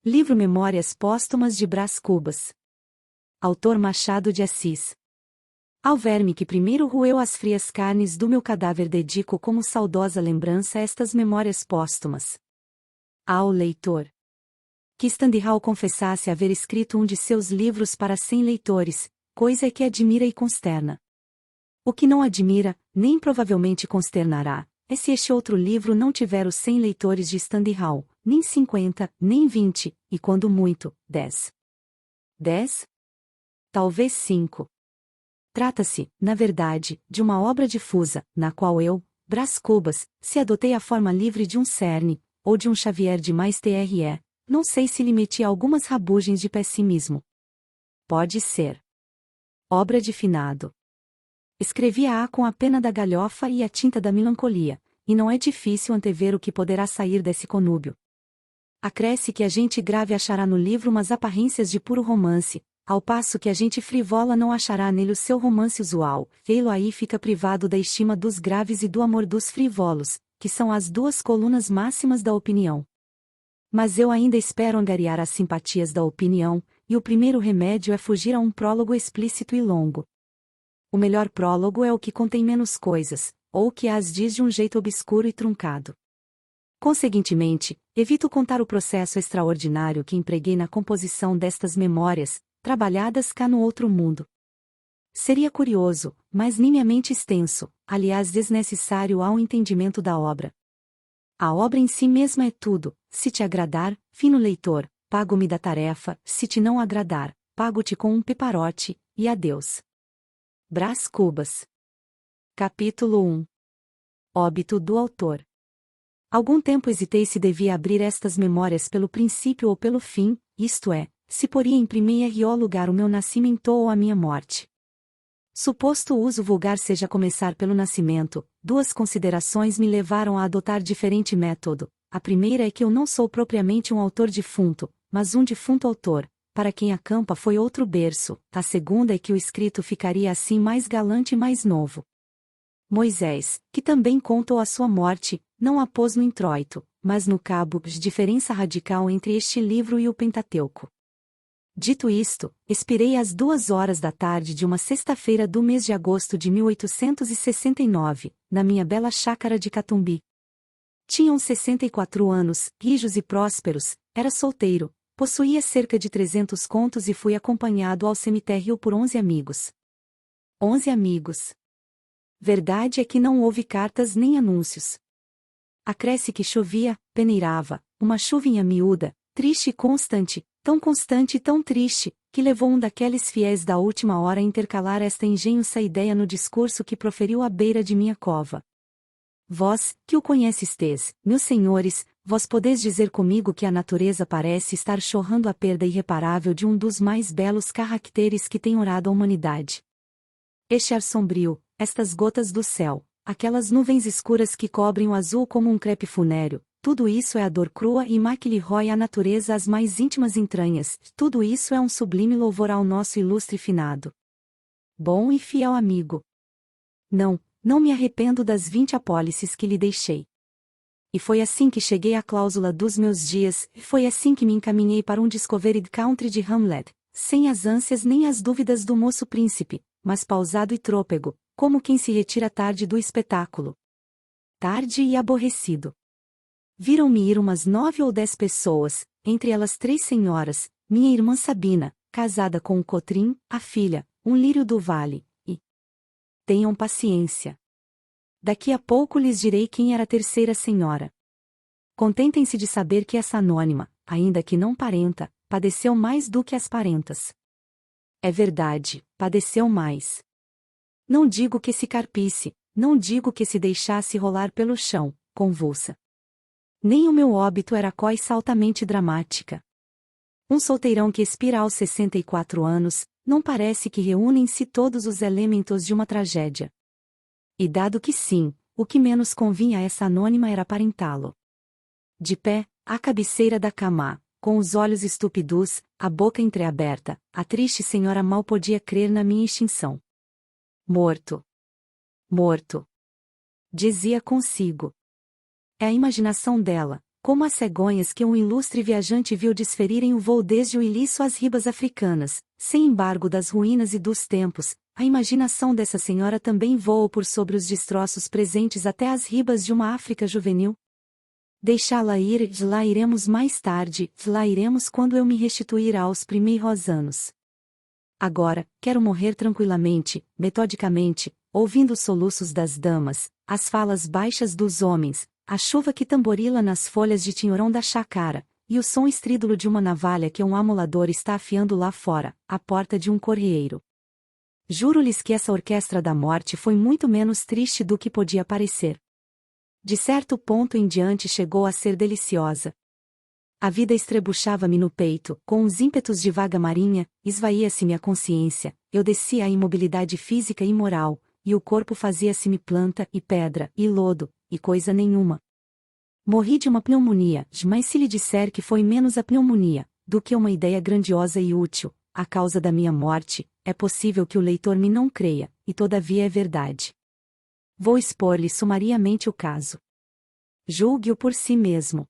Livro Memórias Póstumas de Brás Cubas. Autor Machado de Assis. Ao verme que primeiro roeu as frias carnes do meu cadáver dedico como saudosa lembrança estas memórias póstumas. Ao leitor. Que Stendhal confessasse haver escrito um de seus livros para 100 leitores, coisa que admira e consterna. O que não admira, nem provavelmente consternará, é se este outro livro não tiver os 100 leitores de Stendhal, nem 50, nem 20, e quando muito, 10. 10? Talvez 5. Trata-se, na verdade, de uma obra difusa, na qual eu, Brás Cubas, se adotei a forma livre de um Cerne, ou de um Xavier de mais TRE, não sei se lhe meti algumas rabugens de pessimismo. Pode ser. Obra de finado. Escrevi-a com a pena da galhofa e a tinta da melancolia, e não é difícil antever o que poderá sair desse conúbio. Acresce que a gente grave achará no livro umas aparências de puro romance, ao passo que a gente frivola não achará nele o seu romance usual, ei-lo aí fica privado da estima dos graves e do amor dos frivolos, que são as duas colunas máximas da opinião. Mas eu ainda espero angariar as simpatias da opinião, e o primeiro remédio é fugir a um prólogo explícito e longo. O melhor prólogo é o que contém menos coisas, ou o que as diz de um jeito obscuro e truncado. Conseguintemente, evito contar o processo extraordinário que empreguei na composição destas memórias, trabalhadas cá no outro mundo. Seria curioso, mas nimamente extenso, aliás desnecessário ao entendimento da obra. A obra em si mesma é tudo, se te agradar, fino leitor, pago-me da tarefa, se te não agradar, pago-te com um piparote, e adeus. Brás Cubas. Capítulo 1. Óbito do autor. Algum tempo hesitei se devia abrir estas memórias pelo princípio ou pelo fim, isto é, se poria em primeiro lugar o meu nascimento ou a minha morte. Suposto o uso vulgar seja começar pelo nascimento, duas considerações me levaram a adotar diferente método. A primeira é que eu não sou propriamente um autor defunto, mas um defunto autor, para quem acampa foi outro berço. A segunda é que o escrito ficaria assim mais galante e mais novo. Moisés, que também contou a sua morte, não a pôs no introito, mas no cabo, diferença radical entre este livro e o Pentateuco. Dito isto, expirei às 2 horas da tarde de uma sexta-feira do mês de agosto de 1869, na minha bela chácara de Catumbi. Tinha uns 64 anos, rijos e prósperos, era solteiro, possuía cerca de 300 contos e fui acompanhado ao cemitério por 11 amigos. 11 amigos. Verdade é que não houve cartas nem anúncios. Acresce que chovia, peneirava, uma chuvinha miúda, triste e constante e tão triste, que levou um daqueles fiéis da última hora a intercalar esta engenhosa ideia no discurso que proferiu à beira de minha cova. Vós, que o conhecestes, meus senhores, vós podeis dizer comigo que a natureza parece estar chorrando a perda irreparável de um dos mais belos caracteres que tem orado a humanidade. Este ar sombrio, estas gotas do céu, aquelas nuvens escuras que cobrem o azul como um crepe funéreo, tudo isso é a dor crua e má que lhe rói a natureza às mais íntimas entranhas, tudo isso é um sublime louvor ao nosso ilustre finado. Bom e fiel amigo. Não me arrependo das 20 apólices que lhe deixei. E foi assim que cheguei à cláusula dos meus dias, e foi assim que me encaminhei para um Discovery Country de Hamlet, sem as ânsias nem as dúvidas do moço príncipe, mas pausado e trôpego, como quem se retira tarde do espetáculo. Tarde e aborrecido. Viram-me ir umas 9 ou 10 pessoas, entre elas 3 senhoras, minha irmã Sabina, casada com um cotrim, a filha, um lírio do vale, e... Tenham paciência. Daqui a pouco lhes direi quem era a terceira senhora. Contentem-se de saber que essa anônima, ainda que não parenta, padeceu mais do que as parentas. É verdade, padeceu mais. Não digo que se carpisse, não digo que se deixasse rolar pelo chão, convulsa. Nem o meu óbito era coisa altamente dramática. Um solteirão que expira aos 64 anos, não parece que reúne em si todos os elementos de uma tragédia. E dado que sim, o que menos convinha a essa anônima era aparentá-lo. De pé, à cabeceira da cama, com os olhos estúpidos, a boca entreaberta, a triste senhora mal podia crer na minha extinção. Morto. Morto. Dizia consigo. É a imaginação dela, como as cegonhas que um ilustre viajante viu desferirem o voo desde o Ilício às ribas africanas, sem embargo das ruínas e dos tempos, a imaginação dessa senhora também voou por sobre os destroços presentes até as ribas de uma África juvenil. Deixá-la ir, de lá iremos mais tarde, de lá iremos quando eu me restituir aos primeiros anos. Agora, quero morrer tranquilamente, metodicamente, ouvindo os soluços das damas, as falas baixas dos homens, a chuva que tamborila nas folhas de tinhorão da chácara, e o som estrídulo de uma navalha que um amolador está afiando lá fora, à porta de um correeiro. Juro-lhes que essa orquestra da morte foi muito menos triste do que podia parecer. De certo ponto em diante chegou a ser deliciosa. A vida estrebuchava-me no peito, com uns ímpetos de vaga marinha, esvaía-se-me a consciência, eu descia a imobilidade física e moral, e o corpo fazia-se-me planta e pedra e lodo, e coisa nenhuma. Morri de uma pneumonia, mas se lhe disser que foi menos a pneumonia, do que uma ideia grandiosa e útil, a causa da minha morte, é possível que o leitor me não creia, e todavia é verdade. Vou expor-lhe sumariamente o caso. Julgue-o por si mesmo.